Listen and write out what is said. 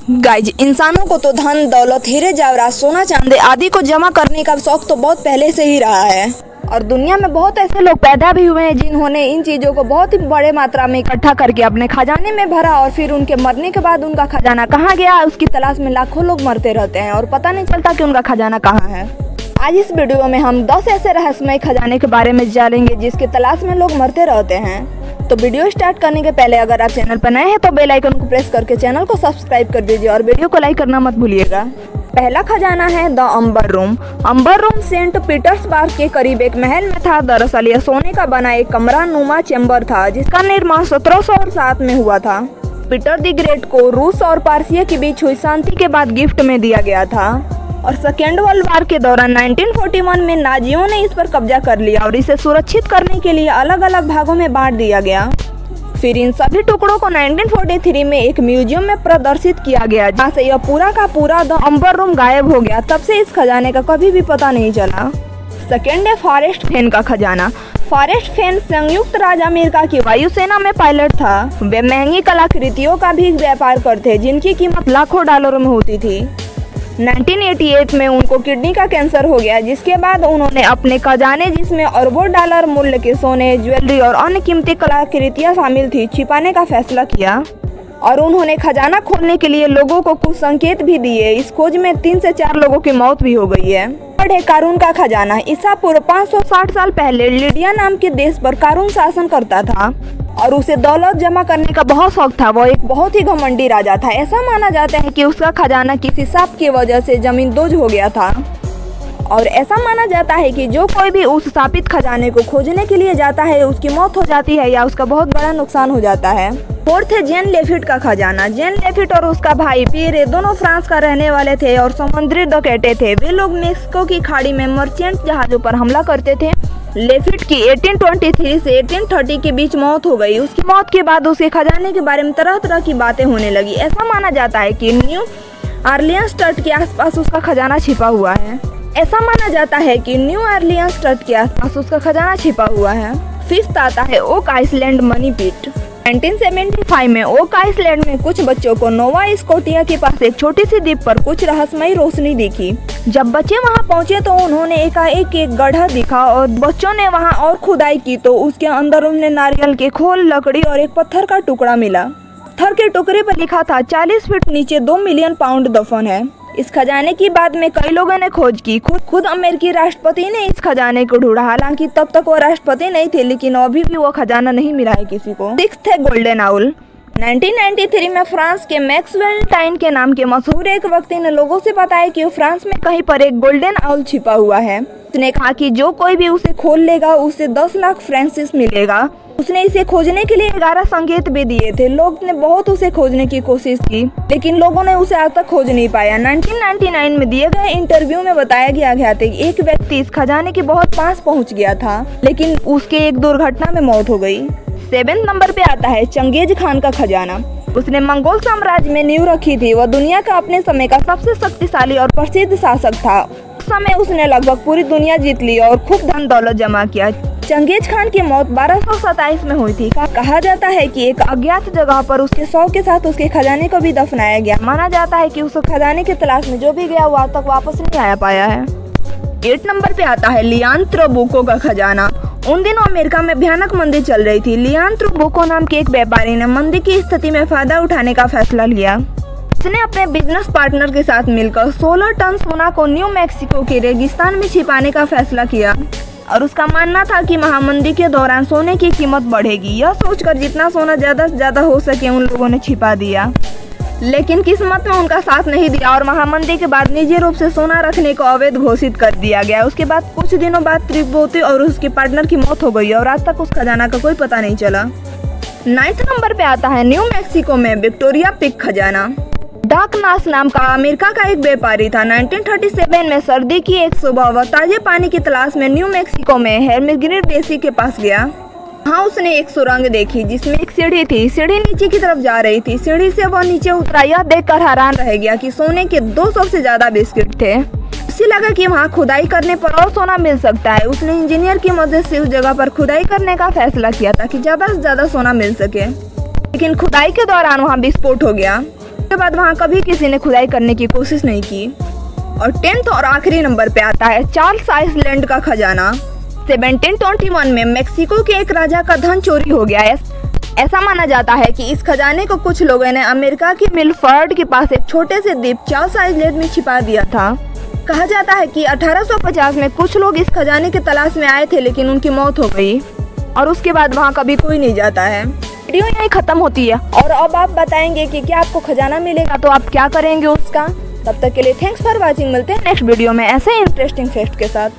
Guys, इंसानों को तो धन दौलत हीरे जवाहरात सोना चांदी आदि को जमा करने का शौक तो बहुत पहले से ही रहा है और दुनिया में बहुत ऐसे लोग पैदा भी हुए हैं जिन्होंने इन चीज़ों को बहुत ही बड़े मात्रा में इकट्ठा करके अपने खजाने में भरा और फिर उनके मरने के बाद उनका खजाना कहाँ गया उसकी तलाश में लाखों लोग मरते रहते हैं और पता नहीं चलता कि उनका खजाना कहाँ है। आज इस वीडियो में हम 10 ऐसे रहस्यमय खजाने के बारे में जानेंगे जिसकी तलाश में लोग मरते रहते हैं। तो वीडियो स्टार्ट करने के पहले अगर आप चैनल पर नए हैं तो बेल आइकन को प्रेस करके चैनल को सब्सक्राइब कर दीजिए और वीडियो को लाइक करना मत भूलिएगा। पहला खजाना है the Amber Room. Amber Room Saint Petersburg के करीब एक महल में था। दरअसल यह सोने का बना एक कमरा नुमा चैम्बर था जिसका निर्माण 1707 में हुआ था। पीटर द ग्रेट को रूस और पारसिया के बीच हुई शांति के बाद गिफ्ट में दिया गया था और सेकेंड वर्ल्ड वॉर के दौरान 1941 में नाजियों ने इस पर कब्जा कर लिया और इसे सुरक्षित करने के लिए अलग अलग भागों में बांट दिया गया। फिर इन सभी टुकड़ों को 1943 में एक म्यूजियम में प्रदर्शित किया गया जहाँ से यह पूरा का पूरा द अंबर रूम गायब हो गया। तब से इस खजाने का कभी भी पता नहीं चला। सेकेंड है फॉरेस्ट फेन का खजाना। फॉरेस्ट फेन संयुक्त राज्य अमेरिका की वायुसेना में पायलट था। वे महंगी कलाकृतियों का भी व्यापार करते जिनकी कीमत लाखों डॉलरों में होती थी। 1988 में उनको किडनी का कैंसर हो गया जिसके बाद उन्होंने अपने खजाने जिसमें अरबों डॉलर मूल्य के सोने ज्वेलरी और अन्य कीमती कलाकृतियां शामिल थी छिपाने का फैसला किया और उन्होंने खजाना खोलने के लिए लोगों को कुछ संकेत भी दिए। इस खोज में 3 से 4 लोगों की मौत भी हो गई है। थर्ड है कारून का खजाना। ईसा पूर्व 560 साल पहले लिडिया नाम के देश पर कारून शासन करता था और उसे दौलत जमा करने का बहुत शौक था। वो एक बहुत ही घमंडी राजा था। ऐसा माना जाता है कि उसका खजाना किसी सांप की वजह से जमींदोज हो गया था और ऐसा माना जाता है कि जो कोई भी उस शापित खजाने को खोजने के लिए जाता है उसकी मौत हो जाती है या उसका बहुत बड़ा नुकसान हो जाता है। फोर्थ है जेन लेफिट का खजाना। जेन लेफिट और उसका भाई पीरे दोनों फ्रांस का रहने वाले थे और समुद्री डकैते थे। वे लोग मेक्सिको की खाड़ी में मर्चेंट जहाजों पर हमला करते थे। लेफिट की 1823 से 1830 के बीच मौत हो गई। उसकी मौत के बाद उसके खजाने के बारे में तरह तरह की बातें होने लगी। ऐसा माना जाता है कि न्यू ऑरलियंस तट के आसपास उसका खजाना छिपा हुआ है। फिफ्थ आता है ओक आइसलैंड मनी पिट। 1975 में ओक आइसलैंड में कुछ बच्चों को नोवा स्कोटिया के पास एक छोटी सी द्वीप पर कुछ रहस्यमयी रोशनी दिखी। जब बच्चे वहां पहुंचे तो उन्होंने एकाएक एक गड्ढा दिखा और बच्चों ने वहां और खुदाई की तो उसके अंदर उन्हें नारियल के खोल, लकड़ी और एक पत्थर का टुकड़ा मिला। पत्थर के टुकड़े पर लिखा था 40 फीट नीचे 2 मिलियन पाउंड दफन है। इस खजाने की बाद में कई लोगों ने खोज की। खुद अमेरिकी राष्ट्रपति ने इस खजाने को ढूंढा। हालांकि तब तक वो राष्ट्रपति नहीं थे लेकिन अभी भी वो खजाना नहीं मिला है किसी को। सिक्स्थ है गोल्डन आउल। 1993 में फ्रांस के मैक्स वेलेंटाइन के नाम के मशहूर एक व्यक्ति ने लोगों से बताया कि फ्रांस में कहीं पर एक गोल्डन आउल छिपा हुआ है। उसने कहा कि जो कोई भी उसे खोल लेगा उसे 10 लाख फ्रांसिस मिलेगा। उसने इसे खोजने के लिए 11 संकेत भी दिए थे। लोग ने बहुत उसे खोजने की कोशिश की लेकिन लोगों ने उसे आज तक खोज नहीं पाया। 1999 में दिए गए इंटरव्यू में बताया गया था कि एक व्यक्ति इस खजाने के बहुत पास पहुंच गया था लेकिन उसके एक दुर्घटना में मौत हो गई। 7 नंबर पे आता है चंगेज खान का खजाना। उसने मंगोल साम्राज्य में नींव रखी थी। वह दुनिया का अपने समय का सबसे शक्तिशाली और प्रसिद्ध शासक था। उस समय उसने लगभग पूरी दुनिया जीत ली और खूब धन दौलत जमा किया। चंगेज खान की मौत 1227 में हुई थी। कहा जाता है कि एक अज्ञात जगह पर उसके शव के साथ उसके खजाने को भी दफनाया गया। माना जाता है कि उस खजाने की तलाश में जो भी गया वो आज तक वापस नहीं आया पाया है। 8 नंबर पे आता है लियान ट्रोबुको का खजाना। उन दिनों अमेरिका में भयानक मंदी चल रही थी। लियान ट्रोबुको नाम के एक व्यापारी ने मंदी की स्थिति में फायदा उठाने का फैसला लिया। उसने अपने बिजनेस पार्टनर के साथ मिलकर 16 टन सोना को न्यू मैक्सिको के रेगिस्तान में छिपाने का फैसला किया और उसका मानना था कि महामंदी के दौरान सोने की कीमत बढ़ेगी। यह सोचकर जितना सोना ज्यादा से ज्यादा हो सके उन लोगों ने छिपा दिया लेकिन किस्मत में उनका साथ नहीं दिया और महामंदी के बाद निजी रूप से सोना रखने को अवैध घोषित कर दिया गया। उसके बाद कुछ दिनों बाद त्रिबोती और उसके पार्टनर की मौत हो गई और आज तक उस खजाना का कोई पता नहीं चला। 9th नंबर पे आता है न्यू मैक्सिको में विक्टोरिया पिक खजाना। डाक नास नाम का अमेरिका का एक व्यापारी था। 1937 में सर्दी की एक सुबह वह ताजे पानी की तलाश में न्यू मैक्सिको में हेर्मिग्रीड देसी के पास गया। वहाँ उसने एक सुरंग देखी जिसमें एक सीढ़ी थी। सीढ़ी नीचे की तरफ जा रही थी। सीढ़ी से वह नीचे उतरा। यह देखकर हैरान रह गया कि सोने के 200 से ज्यादा बिस्किट थे। उसे लगा कि वहाँ खुदाई करने पर और सोना मिल सकता है। उसने इंजीनियर की मदद से उस जगह पर खुदाई करने का फैसला किया ताकि ज्यादा से ज्यादा सोना मिल सके लेकिन खुदाई के दौरान वहाँ विस्फोट हो गया। उसके बाद वहाँ कभी किसी ने खुदाई करने की कोशिश नहीं की। और 10th और आखिरी नंबर पे आता है चार्ल्स आइसलैंड का खजाना। 1721 में मेक्सिको के एक राजा का धन चोरी हो गया है। ऐसा माना जाता है कि इस खजाने को कुछ लोगों ने अमेरिका की मिलफर्ड के पास एक छोटे से द्वीप चार्ल्स आइसलैंड में छिपा दिया था। कहा जाता है कि 1850 में कुछ लोग इस खजाने की तलाश में आए थे, लेकिन उनकी मौत हो गई और उसके बाद वहाँ कभी कोई नहीं जाता है। वीडियो यहीं ख़त्म होती है और अब आप बताएंगे कि क्या आपको खजाना मिलेगा तो आप क्या करेंगे उसका। तब तक के लिए थैंक्स फॉर वॉचिंग। मिलते हैं नेक्स्ट वीडियो में ऐसे इंटरेस्टिंग फैक्ट के साथ।